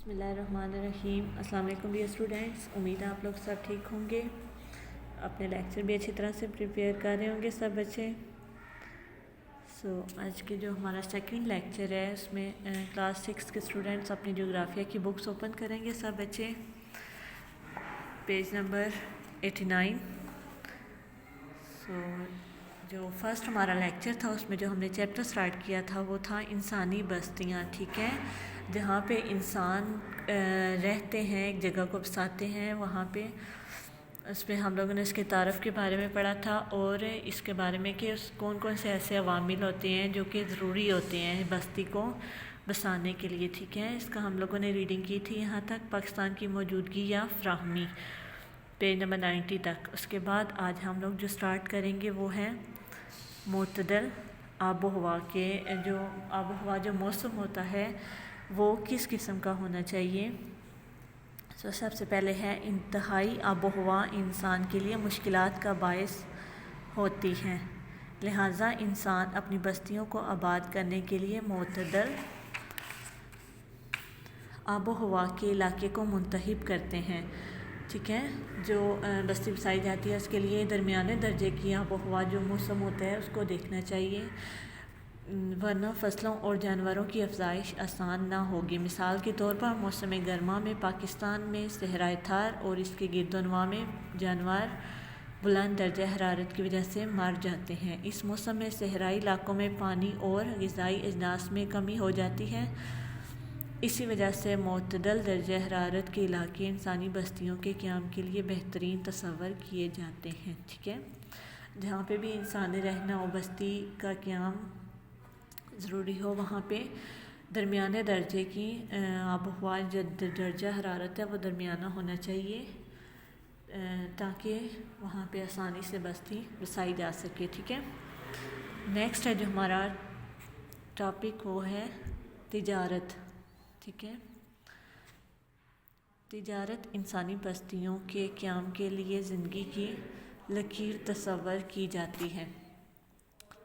بسم اللہ الرحمن الرحیم۔ السلام علیکم ڈیئر اسٹوڈینٹس، امید ہے آپ لوگ سب ٹھیک ہوں گے، اپنے لیکچر بھی اچھی طرح سے پریپیئر کر رہے ہوں گے سب بچے۔ آج کے جو ہمارا سیکنڈ لیکچر ہے اس میں کلاس 6 کے اسٹوڈینٹس اپنی جغرافیہ کی بکس اوپن کریں گے سب بچے، پیج نمبر 89۔ جو فرسٹ ہمارا لیکچر تھا اس میں جو ہم نے چیپٹر سٹارٹ کیا تھا وہ تھا انسانی بستیاں، ٹھیک ہے، جہاں پہ انسان رہتے ہیں، ایک جگہ کو بساتے ہیں، وہاں پہ اس میں ہم لوگوں نے اس کے تعارف کے بارے میں پڑھا تھا اور اس کے بارے میں کہ کون کون سے ایسے عوامل ہوتے ہیں جو کہ ضروری ہوتے ہیں بستی کو بسانے کے لیے، ٹھیک ہے۔ اس کا ہم لوگوں نے ریڈنگ کی تھی یہاں تک، پاکستان کی موجودگی یا فراہمی، پیج نمبر 90 تک۔ اس کے بعد آج ہم لوگ جو سٹارٹ کریں گے وہ ہے معتدل آب و ہوا کے، جو آب و ہوا جو موسم ہوتا ہے وہ کس قسم کا ہونا چاہیے۔ سب سے پہلے ہے انتہائی آب و ہوا انسان کے لیے مشکلات کا باعث ہوتی ہے، لہٰذا انسان اپنی بستیوں کو آباد کرنے کے لیے معتدل آب و ہوا کے علاقے کو منتخب کرتے ہیں، ٹھیک ہے۔ جو بستی بسائی جاتی ہے اس کے لیے درمیانے درجے کی آب و ہوا جو موسم ہوتا ہے اس کو دیکھنا چاہیے، ورنہ فصلوں اور جانوروں کی افزائش آسان نہ ہوگی۔ مثال کے طور پر موسم گرما میں پاکستان میں صحرائے تھار اور اس کے گرد و نواح میں جانور بلند درجہ حرارت کی وجہ سے مر جاتے ہیں۔ اس موسم میں صحرائی علاقوں میں پانی اور غذائی اجناس میں کمی ہو جاتی ہے، اسی وجہ سے معتدل درجہ حرارت کے علاقے انسانی بستیوں کے قیام کے لیے بہترین تصور کیے جاتے ہیں، ٹھیک ہے۔ جہاں پہ بھی انسانی رہنا ہو، بستی کا قیام ضروری ہو، وہاں پہ درمیانے درجے کی آب و ہوا، درجہ حرارت ہے وہ درمیانہ ہونا چاہیے تاکہ وہاں پہ آسانی سے بستی بسائی جا سکے، ٹھیک ہے۔ نیکسٹ ہے جو ہمارا ٹاپک وہ ہے تجارت، ٹھیک ہے۔ تجارت انسانی بستیوں کے قیام کے لیے زندگی کی لکیر تصور کی جاتی ہے۔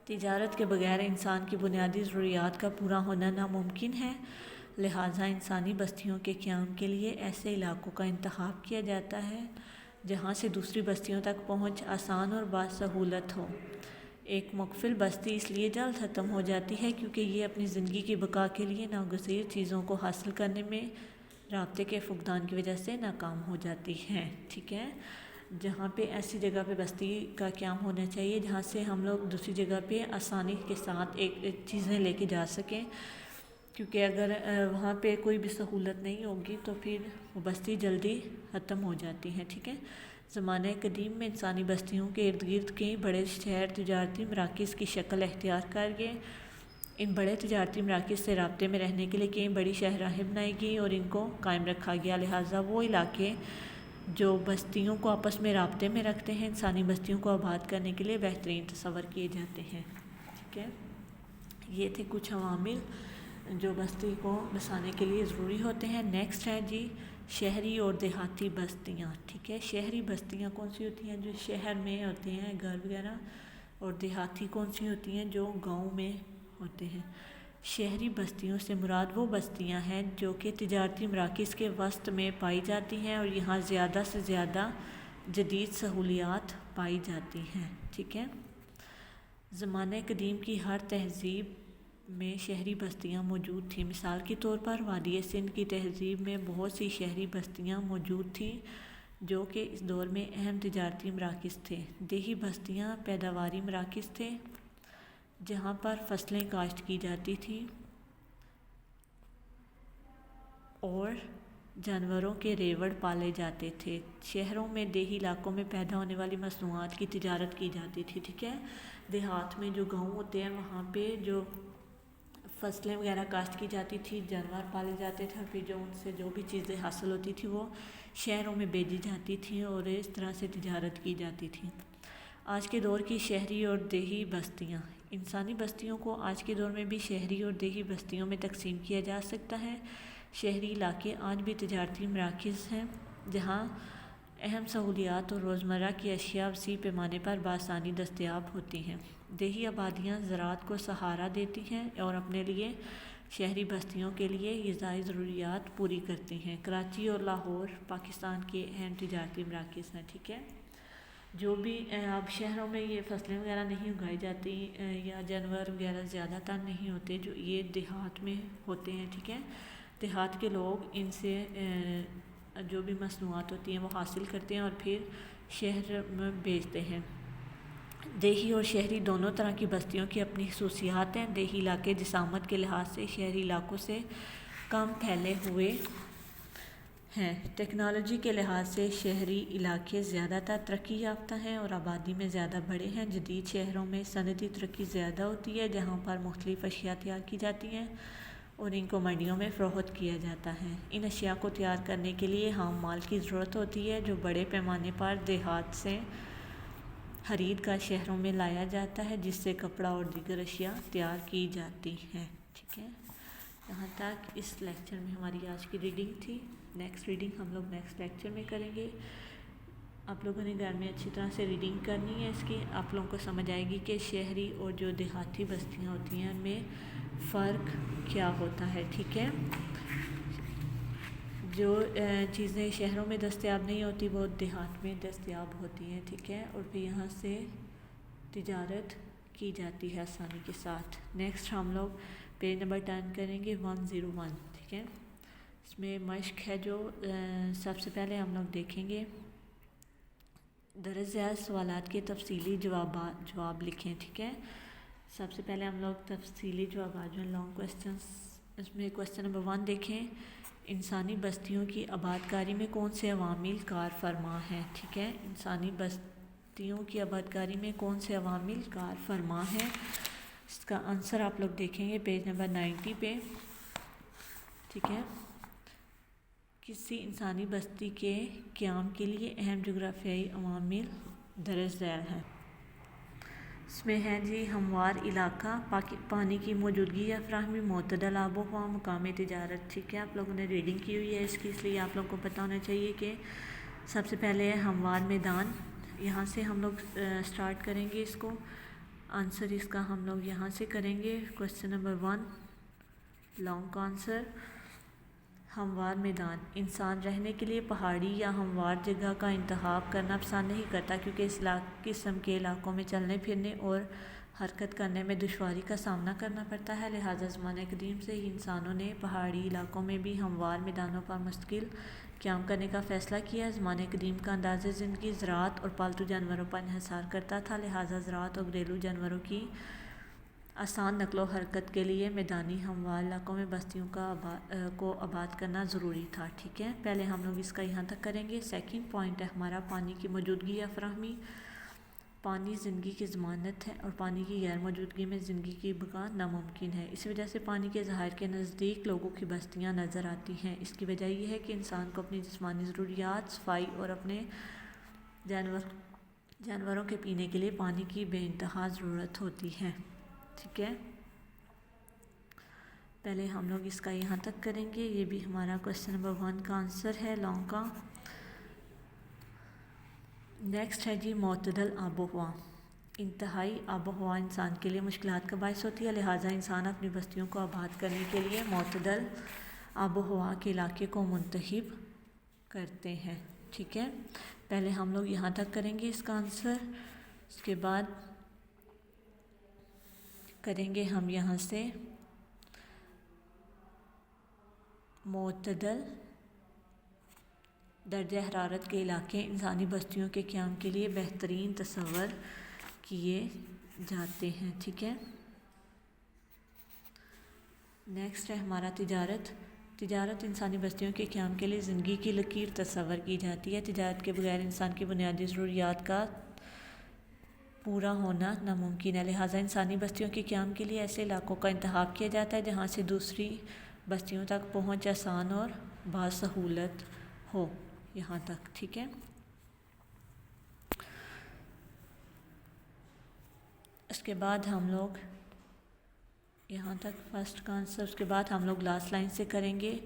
تجارت کے بغیر انسان کی بنیادی ضروریات کا پورا ہونا ناممکن ہے، لہٰذا انسانی بستیوں کے قیام کے لیے ایسے علاقوں کا انتخاب کیا جاتا ہے جہاں سے دوسری بستیوں تک پہنچ آسان اور باسہولت ہو۔ ایک مقفل بستی اس لیے جلد ختم ہو جاتی ہے کیونکہ یہ اپنی زندگی کی بقا کے لیے ناگزیر چیزوں کو حاصل کرنے میں رابطے کے فقدان کی وجہ سے ناکام ہو جاتی ہے، ٹھیک ہے۔ جہاں پہ ایسی جگہ پہ بستی کا قیام ہونا چاہیے جہاں سے ہم لوگ دوسری جگہ پہ آسانی کے ساتھ ایک چیزیں لے کے جا سکیں، کیونکہ اگر وہاں پہ کوئی بھی سہولت نہیں ہوگی تو پھر وہ بستی جلدی ختم ہو جاتی ہے، ٹھیک ہے۔ زمانہ قدیم میں انسانی بستیوں کے ارد گرد کئی بڑے شہر تجارتی مراکز کی شکل اختیار کر گئے۔ ان بڑے تجارتی مراکز سے رابطے میں رہنے کے لیے کئی بڑی شاہراہیں بنائی گئیں اور ان کو قائم رکھا گیا، لہٰذا وہ علاقے جو بستیوں کو آپس میں رابطے میں رکھتے ہیں انسانی بستیوں کو آباد کرنے کے لیے بہترین تصور کیے جاتے ہیں، ٹھیک ہے۔ یہ تھے کچھ عوامل جو بستی کو بسانے کے لیے ضروری ہوتے ہیں۔ نیکسٹ ہے جی شہری اور دیہاتی بستیاں، ٹھیک ہے۔ شہری بستیاں کون سی ہوتی ہیں؟ جو شہر میں ہوتے ہیں گھر وغیرہ، اور دیہاتی کون سی ہوتی ہیں؟ جو گاؤں میں ہوتے ہیں۔ شہری بستیوں سے مراد وہ بستیاں ہیں جو کہ تجارتی مراکز کے وسط میں پائی جاتی ہیں اور یہاں زیادہ سے زیادہ جدید سہولیات پائی جاتی ہیں، ٹھیک ہے۔ زمانہ قدیم کی ہر تہذیب میں شہری بستیاں موجود تھیں۔ مثال کے طور پر وادی سندھ کی تہذیب میں بہت سی شہری بستیاں موجود تھیں جو کہ اس دور میں اہم تجارتی مراکز تھے۔ دیہی بستیاں پیداواری مراکز تھے جہاں پر فصلیں کاشت کی جاتی تھیں اور جانوروں کے ریوڑ پالے جاتے تھے۔ شہروں میں دیہی علاقوں میں پیدا ہونے والی مصنوعات کی تجارت کی جاتی تھی، ٹھیک ہے۔ دیہات میں جو گاؤں ہوتے ہیں وہاں پہ جو فصلیں وغیرہ کاشت کی جاتی تھی، جانور پالے جاتے تھے، پھر جو ان سے جو بھی چیزیں حاصل ہوتی تھی وہ شہروں میں بھیجی جاتی تھیں اور اس طرح سے تجارت کی جاتی تھی۔ آج کے دور کی شہری اور دیہی بستیاں۔ انسانی بستیوں کو آج کے دور میں بھی شہری اور دیہی بستیوں میں تقسیم کیا جا سکتا ہے۔ شہری علاقے آج بھی تجارتی مراکز ہیں جہاں اہم سہولیات اور روزمرہ کی اشیاء وسیع پیمانے پر بآسانی دستیاب ہوتی ہیں۔ دیہی آبادیاں زراعت کو سہارا دیتی ہیں اور اپنے لیے شہری بستیوں کے لیے غذائی ضروریات پوری کرتی ہیں۔ کراچی اور لاہور پاکستان کے اہم تجارتی مراکز ہیں، ٹھیک ہے۔ جو بھی اب شہروں میں یہ فصلیں وغیرہ نہیں اگائی جاتی یا جانور وغیرہ زیادہ تر نہیں ہوتے، جو یہ دیہات میں ہوتے ہیں، ٹھیک ہے۔ دیہات کے لوگ ان سے جو بھی مصنوعات ہوتی ہیں وہ حاصل کرتے ہیں اور پھر شہر میں بیچتے ہیں۔ دیہی اور شہری دونوں طرح کی بستیوں کی اپنی خصوصیات ہیں۔ دیہی علاقے جسامت کے لحاظ سے شہری علاقوں سے کم پھیلے ہوئے ہیں۔ ٹیکنالوجی کے لحاظ سے شہری علاقے زیادہ تر ترقی یافتہ ہیں اور آبادی میں زیادہ بڑے ہیں۔ جدید شہروں میں صنعتی ترقی زیادہ ہوتی ہے، جہاں پر مختلف اشیاء تیار کی جاتی ہیں اور ان کو منڈیوں میں فروخت کیا جاتا ہے۔ ان اشیاء کو تیار کرنے کے لیے خام مال کی ضرورت ہوتی ہے، جو بڑے پیمانے پر دیہات سے خرید کر شہروں میں لایا جاتا ہے، جس سے کپڑا اور دیگر اشیاء تیار کی جاتی ہیں، ٹھیک ہے۔ یہاں تک اس لیکچر میں ہماری آج کی ریڈنگ تھی۔ نیکسٹ ریڈنگ ہم لوگ نیکسٹ لیکچر میں کریں گے۔ آپ لوگوں نے گھر میں اچھی طرح سے ریڈنگ کرنی ہے اس کی، آپ لوگوں کو سمجھ آئے گی کہ شہری اور جو دیہاتی بستیاں ہوتی ہیں ان میں فرق کیا ہوتا ہے، ٹھیک ہے۔ جو چیزیں شہروں میں دستیاب نہیں ہوتی وہ دیہات میں دستیاب ہوتی ہیں، ٹھیک ہے، اور پھر یہاں سے تجارت کی جاتی ہے آسانی کے ساتھ۔ نیکسٹ ہم لوگ پیج نمبر 10 کریں گے 101، ٹھیک ہے۔ اس میں مشق ہے جو سب سے پہلے ہم لوگ دیکھیں گے، درج ذیل سوالات کے تفصیلی جواب لکھیں، ٹھیک ہے۔ سب سے پہلے ہم لوگ تفصیلی جوابات جو لانگ کوسچنس، اس میں کوسچن نمبر 1 دیکھیں، انسانی بستیوں کی آبادکاری میں کون سے عوامل کار فرما ہیں، ٹھیک ہے۔ انسانی بستیوں کی آبادکاری میں کون سے عوامل کار فرما ہیں، اس کا آنسر آپ لوگ دیکھیں گے پیج نمبر 90 پہ، ٹھیک ہے۔ کسی انسانی بستی کے قیام کے لیے اہم جغرافیائی عوامل درج ذیل ہیں۔ اس میں ہے جی ہموار علاقہ، پانی کی موجودگی یا فراہمی، معتدل آب و ہوا، مقامی تجارت، ٹھیک ہے۔ آپ لوگوں نے ریڈنگ کی ہوئی ہے اس کی، اس لیے آپ لوگوں کو پتہ ہونا چاہیے کہ سب سے پہلے ہموار میدان، یہاں سے ہم لوگ سٹارٹ کریں گے اس کو، آنسر اس کا ہم لوگ یہاں سے کریں گے۔ کوسچن نمبر 1 لانگ کا آنسر ہموار میدان، انسان رہنے کے لیے پہاڑی یا ہموار جگہ کا انتخاب کرنا پسند نہیں کرتا، کیونکہ اس قسم کے علاقوں میں چلنے پھرنے اور حرکت کرنے میں دشواری کا سامنا کرنا پڑتا ہے۔ لہٰذا زمانہ قدیم سے ہی انسانوں نے پہاڑی علاقوں میں بھی ہموار میدانوں پر مستقل قیام کرنے کا فیصلہ کیا۔ زمانہ قدیم کا انداز زندگی زراعت اور پالتو جانوروں پر انحصار کرتا تھا، لہٰذا زراعت اور گھریلو جانوروں کی آسان نقل و حرکت کے لیے میدانی ہموار علاقوں میں بستیوں کو آباد کرنا ضروری تھا، ٹھیک ہے۔ پہلے ہم لوگ اس کا یہاں تک کریں گے۔ سیکنڈ پوائنٹ ہے ہمارا پانی کی موجودگی یا فراہمی۔ پانی زندگی کی ضمانت ہے اور پانی کی غیر موجودگی میں زندگی کی بقا ناممکن ہے۔ اس وجہ سے پانی کے ذخائر کے نزدیک لوگوں کی بستیاں نظر آتی ہیں۔ اس کی وجہ یہ ہے کہ انسان کو اپنی جسمانی ضروریات، صفائی اور اپنے جانوروں کے پینے کے لیے پانی کی بے انتہا ضرورت ہوتی ہے، ٹھیک ہے۔ پہلے ہم لوگ اس کا یہاں تک کریں گے، یہ بھی ہمارا کوسچن نمبر 1 کا آنسر ہے لانگ کا۔ نیکسٹ ہے جی معتدل آب و ہوا، انتہائی آب و ہوا انسان کے لیے مشکلات کا باعث ہوتی ہے، لہٰذا انسان اپنی بستیوں کو آباد کرنے کے لیے معتدل آب و ہوا کے علاقے کو منتخب کرتے ہیں، ٹھیک ہے۔ پہلے ہم لوگ یہاں تک کریں گے اس کا آنسر، اس کے بعد کریں گے ہم یہاں سے معتدل درجہ حرارت کے علاقے انسانی بستیوں کے قیام کے لیے بہترین تصور کیے جاتے ہیں، ٹھیک ہے۔ نیکسٹ ہے ہمارا تجارت۔ تجارت انسانی بستیوں کے قیام کے لیے زندگی کی لکیر تصور کی جاتی ہے۔ تجارت کے بغیر انسان کی بنیادی ضروریات کا پورا ہونا ناممکن ہے، لہٰذا انسانی بستیوں کے قیام کے لیے ایسے علاقوں کا انتخاب کیا جاتا ہے جہاں سے دوسری بستیوں تک پہنچ آسان اور باسہولت ہو، یہاں تک، ٹھیک ہے۔ اس کے بعد ہم لوگ یہاں تک فرسٹ کا آنسر، اس کے بعد ہم لوگ لاسٹ لائن سے کریں گے،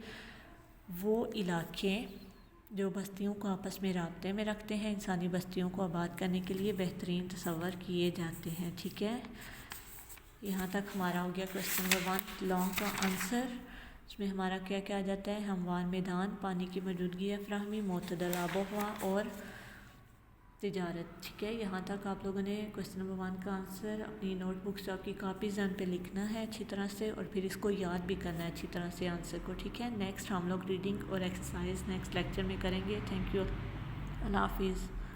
وہ علاقے جو بستیوں کو آپس میں رابطے میں رکھتے ہیں انسانی بستیوں کو آباد کرنے کے لیے بہترین تصور کیے جاتے ہیں، ٹھیک ہے۔ یہاں تک ہمارا ہو گیا کویسچن نمبر 1 لانگ کا آنسر. اس میں ہمارا کیا کیا آ جاتا ہے؟ ہموار میدان، پانی کی موجودگی یا فراہمی، معتدل آب و ہوا اور تجارت. ٹھیک ہے، یہاں تک آپ لوگوں نے کویسچن نمبر 1 کا آنسر اپنی نوٹ بکس آپ کی کاپی ذہن پہ لکھنا ہے اچھی طرح سے، اور پھر اس کو یاد بھی کرنا ہے اچھی طرح سے آنسر کو. ٹھیک ہے، نیکسٹ ہم لوگ ریڈنگ اور ایکسرسائز نیکسٹ لیکچر میں کریں گے. تھینک یو، اللہ حافظ.